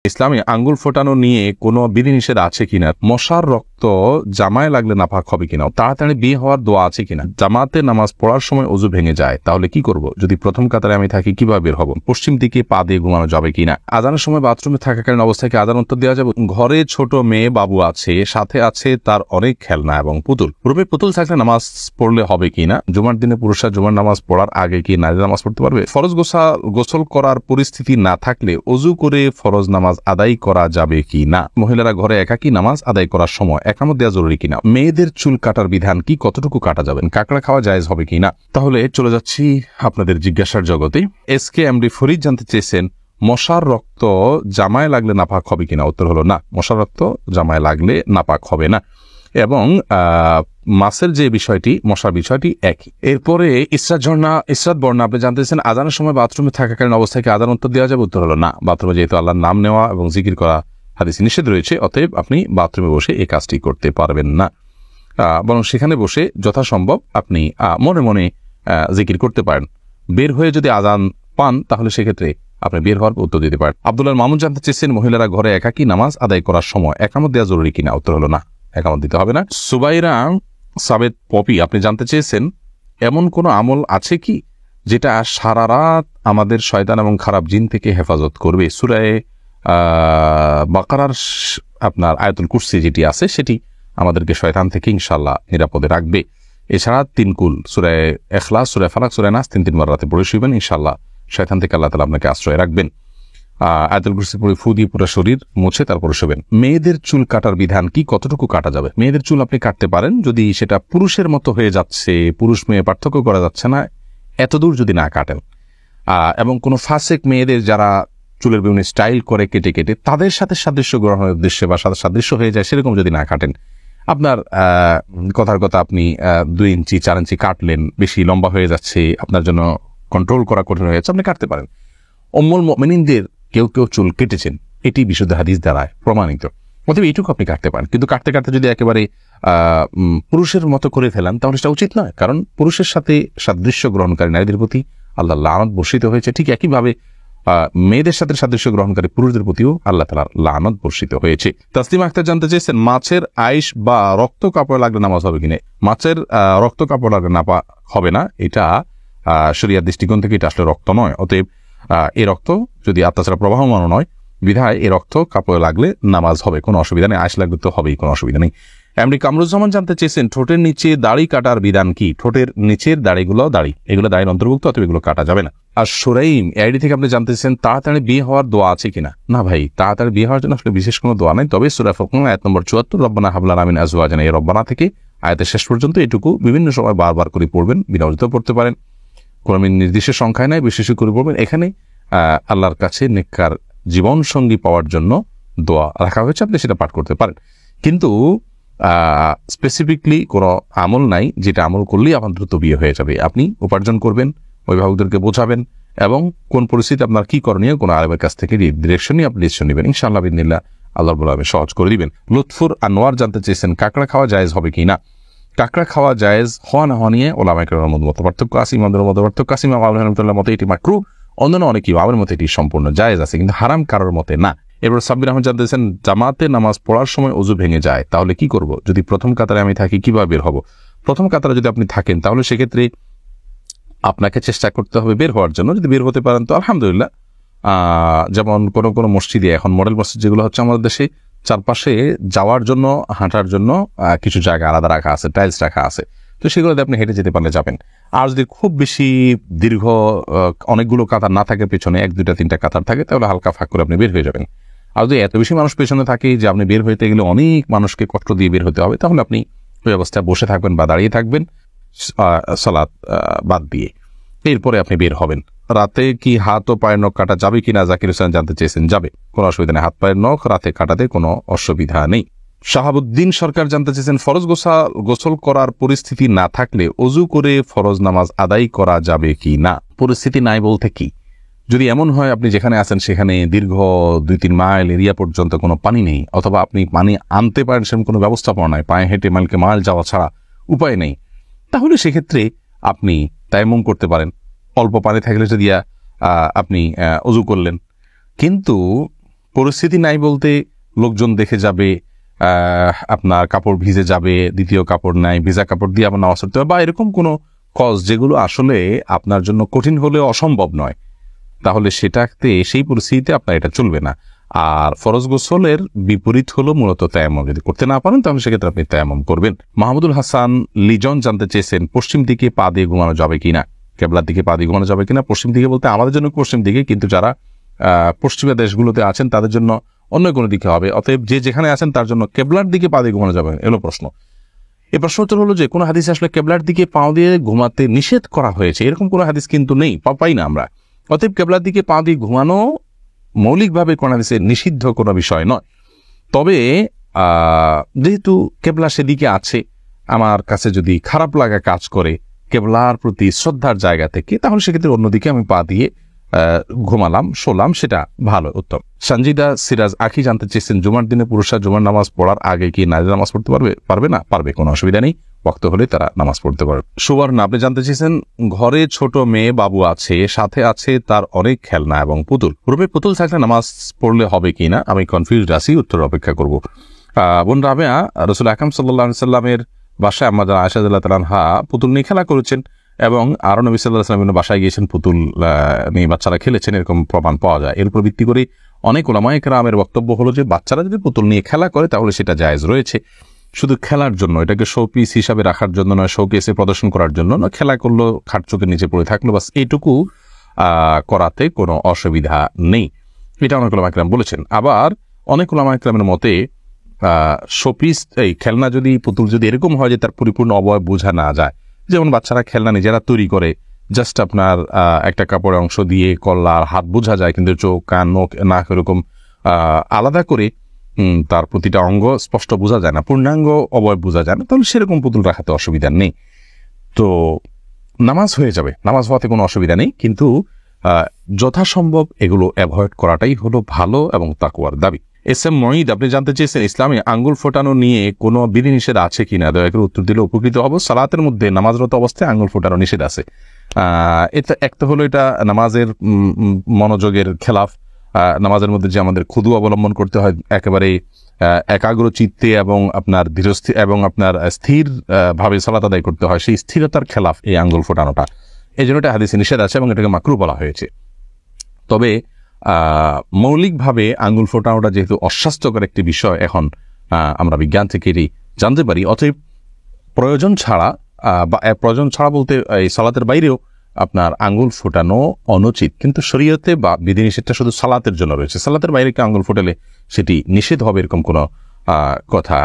ইসলামে আঙ্গুল ফোটানো নিয়ে কোনো বিধিনিষেধ আছে কিনা, মশার রক্ত জামায় লাগলে নাপাক হবে কিনা, তাড়াতাড়ি বিয়ে হওয়ার দোয়া আছে কিনা, জামাতে নামাজ পড়ার সময় ওযু ভেঙে যায় তাহলে কি করব, যদি প্রথম কাতারে আমি থাকি কিভাবে বের হব, পশ্চিম দিকে পা দিয়ে ঘুমানো যাবে কিনা, আজানের সময় বাথরুমে থাকাকালীন অবস্থায় আজান উত্তর দেওয়া যাবে, ঘরে ছোট মেয়ে বাবু আছে, সাথে আছে তার অনেক খেলনা এবং পুতুল, রূপে পুতুল থাকলে নামাজ পড়লে হবে কিনা, জুমার দিনে পুরুষরা জুমার নামাজ পড়ার আগে কি নারী নামাজ পড়তে পারবে, ফরজ গোসল করার পরিস্থিতি না থাকলে ওযু করে ফরজ নামাজ আদায় করা যাবে কি না, মহিলারা ঘরে একাকী নামাজ আদায় করার সময় একামত দেওয়া জরুরি কিনা, মেয়েদের চুল কাটার বিধান কি, কতটুকু কাটা যাবেন, কাকড়া খাওয়া জায়েজ হবে কিনা। তাহলে চলে যাচ্ছি আপনাদের জিজ্ঞাসার জগতে। SK MD ফরিদ জানতে চেয়েছেন মশার রক্ত জামায় লাগলে নাপাক হবে কিনা, উত্তর হলো না, মশার রক্ত জামায় লাগলে নাপাক হবে না এবং মাছের যে বিষয়টি মশার বিষয়টি একই। এরপরে ইসরাত বর্ণা আপনি জানতেছেন আজানের সময় বাথরুমে থাকাকালীন অবস্থায় আজান উত্তর দেওয়া যাবে, উত্তর হলো না, বাথরুমে যেহেতু আল্লাহর নাম নেওয়া এবং জিকির করা হাদিসে নিষেধ রয়েছে, অতএব আপনি বাথরুমে বসে এই কাজটি করতে পারবেন না, বরং সেখানে বসে যথাসম্ভব আপনি মনে মনে জিকির করতে পারেন। বের হয়ে যদি আজান পান তাহলে সেক্ষেত্রে আপনি বের হওয়ার উত্তর দিতে পারেন। আব্দুল্লাহ মামুন জানতে চেয়েছেন মহিলারা ঘরে একাকী নামাজ আদায় করার সময় একামত দেওয়া জরুরি কিনা, উত্তর হলো না, একামত দিতে হবে না। সুবাইরা সাবেদ পপি আপনি জানতে চেয়েছেন এমন কোন আমল আছে কি যেটা সারা রাত আমাদের শয়তান এবং খারাপ জিন থেকে হেফাজত করবে, সূরা বাকারার আপনার আয়াতুল কুরসি যেটি আছে সেটি আমাদেরকে শয়তান থেকে ইনশাআল্লাহ নিরাপদে রাখবে। এছাড়া 3 কুল সূরা ইখলাস, সূরা ফালাক, সূরা নাস 3 বার রাতে পড়ে শুবেন, ইনশাআল্লাহ শয়তান থেকে আল্লাহ তাআলা আপনাকে আশ্রয় রাখবেন। আয়াতুল কুরসি পড়ে ফু দিয়ে পুরো শরীর মুছে তারপরে শুবেন। মেয়েদের চুল কাটার বিধান কি, কতটুকু কাটা যাবে, মেয়েদের চুল আপনি কাটতে পারেন যদি সেটা পুরুষের মতো হয়ে যাচ্ছে, পুরুষ মেয়ে পার্থক্য করা যাচ্ছে না, এতদূর যদি না কাটেন, এবং কোনো ফাসেক মেয়েদের যারা চুলের বিভিন্ন স্টাইল করে কেটে কেটে তাদের সাথে সাদৃশ্য গ্রহণের উদ্দেশ্যে বা সাদৃশ্য হয়ে যায় সেরকম যদি না কাটেন, আপনার কথার কথা আপনি 2 ইঞ্চি 4 ইঞ্চি কাটলেন, বেশি লম্বা হয়ে যাচ্ছে, আপনার জন্য কন্ট্রোল করা কঠিন হয়ে যাচ্ছে, আপনি কাটতে পারেন। উম্মুল মুমিনিনদের কেউ কেউ চুল কেটেছেন, এটি বিশুদ্ধ হাদিস দ্বারা প্রমাণিত, অতএব এইটুকু আপনি কাটতে পারেন। কিন্তু কাটতে কাটতে যদি একেবারে পুরুষের মতো করে ফেলেন তাহলে সেটা উচিত নয়, কারণ পুরুষের সাথে সাদৃশ্য গ্রহণকারী নারীদের প্রতি আল্লাহ লানত বর্ষিত হয়েছে, ঠিক একইভাবে মেয়েদের সাথে সাদৃশ্য গ্রহণকারী পুরুষদের প্রতিও আল্লাহ তাআলার লানত বর্ষিত হয়েছে। তাসলিমা আক্তার জানতে চেয়েছেন মাছের আইশ বা রক্ত কাপড় লাগলে নামাজ হবে কিনা, মাছের রক্ত কাপড় লাগলে নাপাক হবে না, এটা শরিয়ার দৃষ্টিকোণ থেকে এটা আসলে রক্ত নয়, অতএব এই রক্ত যদি আত্মাচারা প্রবাহমান নয় বিধায় এই রক্ত কাপড়ে লাগলে নামাজ হবে, কোনো অসুবিধা নেই, আইশ লাগলে তো হবেই, কোনো অসুবিধা নেই। এমনি কামরুজ্জামান জানতে চেয়েছেন ঠোঁটের নিচে দাড়ি কাটার বিধান কি, ঠোঁটের নিচের দাড়িগুলো এগুলো দাড়ির অন্তর্ভুক্ত, অথবা এগুলো কাটা যাবে না। আর সুরাইম আইডি থেকে আপনি জানতে চেয়েছেন তাড়াতাড়ি বিয়ে হওয়ার দোয়া আছে কিনা, না ভাই তাড়াতাড়ি বিয়ে হওয়ার জন্য আসলে বিশেষ কোনো দোয়া নাই, তবে সূরা ফুরকান আয়াত নম্বর 74 রব্বানা হাবলানা মিন আজওয়াজিনা, এই রব্বানা থেকে আয়াতের শেষ পর্যন্ত এটুকু বিভিন্ন সময় বারবার করে পড়বেন, বিনামূল্যে পড়তে পারেন, কোনো নির্দিষ্ট সংখ্যায় নাই, বিশেষ করে পড়বেন। এখানে আল্লাহর কাছে নেককার জীবন সঙ্গী পাওয়ার জন্য দোয়া রাখা হয়েছে, আপনি সেটা পাঠ করতে পারেন, কিন্তু স্পেসিফিকলি কোনো আমল নাই যেটা আমল করলেই আপনার দ্রুত বিয়ে হয়ে যাবে। আপনি উপার্জন করবেন, অভিভাবকদেরকে বোঝাবেন এবং কোন পরিস্থিতি আপনার কি করণীয় কোনো আলেমের কাছ থেকে ডিরেকশন নিয়ে আপনি ডিসিশন নেবেন, ইনশাআল্লাহ বিদিনিল্লাহ আল্লাহ রাব্বুল আলামিন সহজ করে দিবেন। লুৎফুর আনোয়ার জানতে চেয়েছেন কাঁকড়া খাওয়া জায়েজ হবে কিনা, কাঁকড়া খাওয়া জায়েজ হওয়া না হওয়া নিয়ে ওলামায়ে কেরামের মধ্যে পার্থক্য আছে, ইমামদের মধ্যে পার্থক্য আছে। ইমাম আবু হানিফার মতে এটি মাকরুহ, অন্যান্য অনেক ইমামের মতে এটি সম্পূর্ণ জায়েজ আছে, কিন্তু হারাম কারোর মতে না। এবার সাব্বির আহমেদ জানতেছেন জামাতে নামাজ পড়ার সময় ওযু ভেঙে যায় তাহলে কি করব, যদি প্রথম কাতারে আমি থাকি কিভাবে বের হব। প্রথম কাতারে যদি আপনি থাকেন তাহলে সেক্ষেত্রে আপনাকে চেষ্টা করতে হবে বের হওয়ার জন্য, যদি বের হতে পারেন তো আলহামদুলিল্লাহ। যেমন কোনো মসজিদে এখন মডেল মসজিদ যেগুলো হচ্ছে আমাদের দেশে, চারপাশে যাওয়ার জন্য হাঁটার জন্য কিছু জায়গা আলাদা রাখা আছে, টাইলস রাখা আছে, তো সেগুলোতে আপনি হেঁটে যেতে পারলে যাবেন। আর যদি খুব বেশি দীর্ঘ অনেকগুলো কাতার না থাকে, পেছনে 1, 2, 3টা কাতার থাকে, তাহলে হালকা ফাঁক করে আপনি বের হয়ে যাবেন। আর যদি এত বেশি মানুষ পেছনে থাকে যে আপনি বের হইতে গেলে অনেক মানুষকে কষ্ট দিয়ে বের হতে হবে, তাহলে আপনি ওই অবস্থায় বসে থাকবেন বা দাঁড়িয়ে থাকবেন সালাত বাদ দিয়ে, এরপরে আপনি বের হবেন। রাতে কি হাত ও পায়ের নখ কাটা যাবে কিনা জাকির হোসেন জানতে চেয়েছেন, যাবে, কোনো অসুবিধা নেই, হাত পায়ের নখ রাতে কাটাতে কোনো অসুবিধা নেই। শাহাবুদ্দিন সরকার জানতে চেয়েছেন ফরজ গোসল করার পরিস্থিতি না থাকলে ওযু করে ফরজ নামাজ আদায় করা যাবে কি না। পরিস্থিতি নাই বলতে কি, যদি এমন হয় আপনি যেখানে আছেন সেখানে দীর্ঘ 2-3 মাইল এরিয়া পর্যন্ত কোনো পানি নেই, অথবা আপনি পানি আনতে পারেন সেরকম কোনো ব্যবস্থাপনা নাই, পায়ে হেঁটে মাইল যাওয়া ছাড়া উপায় নেই, তাহলে সেক্ষেত্রে আপনি তায়াম্মুম করতে পারেন, অল্প পানি থাকলে যদি আপনি ওযু করলেন। কিন্তু পরিস্থিতি নাই বলতে লোকজন দেখে যাবে, আপনার কাপড় ভিজে যাবে, দ্বিতীয় কাপড় নাই, ভিজা কাপড় দিয়ে আবার নামাজ পড়তে হবে, বা এরকম কোনো কজ যেগুলো আসলে আপনার জন্য কঠিন হলেও অসম্ভব নয়, তাহলে সেটাতে সেই পরিস্থিতিতে আপনার এটা চলবে না। আর ফরজ গোসলের বিপরীত হলো মূলত তায়াম্মুম। যদি করতে না পারেন তাহলে সেক্ষেত্রে আপনি তায়াম্মুম করবেন। মাহমুদুল হাসান লিজন জানতে চেয়েছেন পশ্চিম দিকে পা দিয়ে ঘুমানো যাবে কিনা, কেবলার দিকে পা দিয়ে ঘুমানো যাবে কিনা। পশ্চিম দিকে বলতে আমাদের জন্য পশ্চিম দিকে, কিন্তু যারা পশ্চিমা দেশগুলোতে আছেন তাদের জন্য অন্য কোনো দিকে হবে। অতএব যে যেখানে আছেন তার জন্য কেবলার দিকে পা দিয়ে ঘুমানো যাবে এলো প্রশ্ন। এই প্রশ্ন উত্তর হলো যে কোনো হাদিসে আসলে কেবলার দিকে পা দিয়ে ঘুমাতে নিষেধ করা হয়েছে এরকম কোনো হাদিস কিন্তু নেই, পাই না আমরা। অতএব কেবলার দিকে পা দিয়ে ঘুমানো মৌলিকভাবে কোনো হাদিসে নিষিদ্ধ কোনো বিষয় নয়। তবে যেহেতু কেবলা সেদিকে আছে, আমার কাছে যদি খারাপ লাগা কাজ করে কেবলার প্রতি শ্রদ্ধার জায়গা থেকে, তাহলে সেক্ষেত্রে অন্যদিকে আমি পা দিয়ে ঘুমালাম, শোলাম, সেটা ভালো, উত্তম। সঞ্জিদা সিরাজ আখি জানতে চেয়েছেন জুমার দিনে পুরুষরা জুমার নামাজ পড়ার আগে কি নারীরা নামাজ পড়তে পারবে না? পারবে, কোনো অসুবিধা নেই, ওয়াক্ত হলে তারা নামাজ পড়তে পারবে। সুবর্ণ আপনি জানতে চেয়েছেন ঘরে ছোট মেয়ে বাবু আছে, সাথে আছে তার অনেক খেলনা এবং পুতুল, রূপে পুতুল থাকলে নামাজ পড়লে হবে কিনা? আমি কনফিউজড আছি, উত্তর অপেক্ষা করব। বোন রাবেয়া রাসূল আকরাম সাল্লাল্লাহু আলাইহি সাল্লামের বাসায় আম্মা আয়েশা রাদিয়াল্লাহু তাআলা আনহা পুতুল নিয়ে খেলা করেছেন এবং আরো নবী সাল্লাল্লাহু আলাইহি ওয়াসাল্লামের বাসায় গিয়েছেন, পুতুল নিয়ে বাচ্চারা খেলেছেন, এরকম প্রমাণ পাওয়া যায়। এর উপর ভিত্তি করে অনেক উলামায়ে কেরামের বক্তব্য হলো যে বাচ্চারা যদি পুতুল নিয়ে খেলা করে তাহলে সেটা জায়েজ রয়েছে, শুধু খেলার জন্য, এটাকে শো পিস হিসাবে রাখার জন্য নয়, শোকেসে প্রদর্শন করার জন্য নয়, খেলা করলো, খাট চোখের নিচে পড়ে থাকলো, বাস এইটুকু করাতে কোনো অসুবিধা নেই, এটা অনেক উলামায়ে কেরাম বলেছেন। আবার অনেক উলামায়ে কেরামের মতে শোপিস এই খেলনা যদি পুতুল যদি এরকম হয় যে তার পরিপূর্ণ অবয়ব বোঝা না যায়, যেমন বাচ্চারা খেলনা নিজেরা তৈরি করে, জাস্ট আপনার একটা কাপড়ের অংশ দিয়ে কল্লার হাত বোঝা যায়, কিন্তু চোখ কান মুখ নাক এরকম আলাদা করে তার প্রতিটা অঙ্গ স্পষ্ট বোঝা যায় না, পূর্ণাঙ্গ অবয়ব বোঝা যায় না, তাহলে সেরকম পুতুল রাখাতে অসুবিধা নেই। তো নামাজ হয়ে যাবে, নামাজ হওয়াতে কোনো অসুবিধা নেই, কিন্তু যথাসম্ভব এগুলো অ্যাভয়েড করাটাই হলো ভালো এবং তাকওয়ার দাবি। এস এম মঈদ আপনি জানতে চেয়েছেন ইসলামে আঙ্গুল ফোটানো নিয়ে কোনো বিধিনিষেধ আছে কিনা, দয়া করে উত্তর দিলে উপকৃত হব। সালাতের মধ্যে নামাজরত অবস্থায় আঙ্গুল ফোটানো নিষেধ আছে। এটা একটা হলো এটা নামাজের মনোযোগের খেলাফ। নামাজের মধ্যে যে আমাদের খুদু অবলম্বন করতে হয়, একেবারে একাগ্র চিত্তে এবং আপনার ধীরস্থির এবং আপনার স্থির ভাবে সালাত আদায় করতে হয়, সেই স্থিরতার খেলাফ এই আঙ্গুল ফোটানোটা, এই জন্য এটা হাদিসে নিষেধ আছে এবং এটাকে মাকরু বলা হয়েছে। তবে মৌলিকভাবে আঙ্গুল ফোটানোটা যেহেতু অস্বাস্থ্যকর একটি বিষয় এখন আমরা বিজ্ঞান থেকে এটি জানতে পারি, অতএব প্রয়োজন ছাড়া বা প্রয়োজন ছাড়া বলতে এই সালাতের বাইরেও আপনার আঙ্গুল ফোটানো অনুচিত, কিন্তু শরীয়তে বা বিধিনিষেধটা শুধু সালাতের জন্য রয়েছে। সালাতের বাইরে কেউ আঙ্গুল ফোটালে সেটি নিষেধ হবে এরকম কোনো কথা